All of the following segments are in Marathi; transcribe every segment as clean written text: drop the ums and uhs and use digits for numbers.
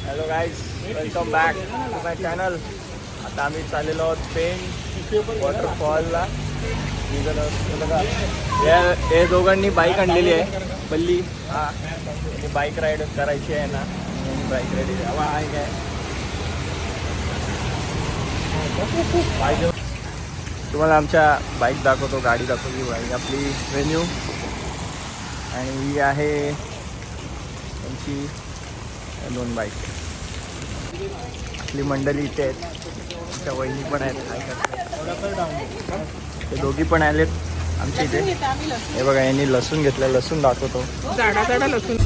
Hello guys, welcome back to my channel. आता आम्ही चाललेलो आहोत पेन वॉटरफॉलला. हे दोघांनी बाईक आणलेली आहे, बल्ली. हा, बाईक राईड करायची आहे ना, बाईक राईड हवा आहे काय पाहिजे. तुम्हाला आमच्या बाईक दाखवतो, गाडी दाखवतो. बाईक आपली व्हेन्यू आणि ही आहे त्यांची दोन बाईक. आपली मंडळी इथे आहेत, आमच्या वहिनी पण आहेत. ते दोघी पण आलेत आमच्या इथे. हे बघा, यांनी लसूण घेतलं, लसूण दाखवतो. जाडा जाडा लसूण.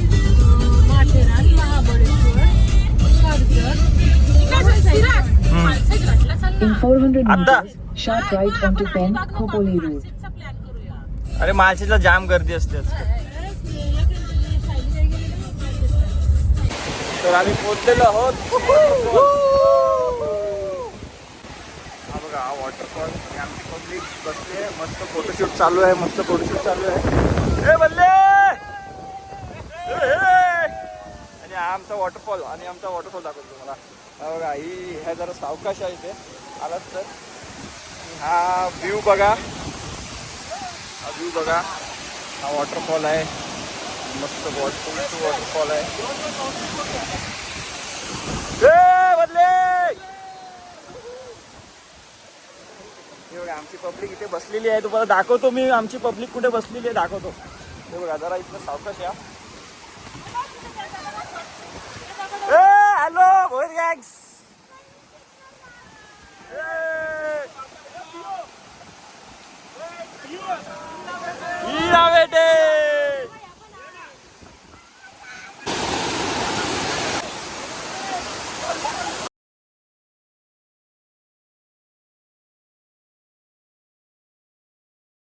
In 400 आता meters, sharp right onto Pen Khopoli Road. अरे माळशेजला जाम गर्दी असते. तर आम्ही पोहोचलेलो आहोत. हा बघा, हा वॉटरफॉल. आमची पब्लिक बसली आहे, मस्त फोटोशूट चालू आहे, मस्त फोटोशूट चालू आहे. ए बल्ले, आणि हा आमचा वॉटरफॉल. आणि आमचा वॉटरफॉल दाखवतो तुम्हाला. हा बघा, ही ह्या जरा सावकाश आहे इथे आलात तर. हा व्ह्यू बघा, हा व्ह्यू बघा. हा वॉटरफॉल आहे, मस्त वॉटरफॉल आहे. हे बघा, आमची पब्लिक इथे बसलेली आहे. तुम्हाला दाखवतो मी आमची पब्लिक कुठे बसलेली आहे, दाखवतो. हे बघा, जरा इथं सावकाश या.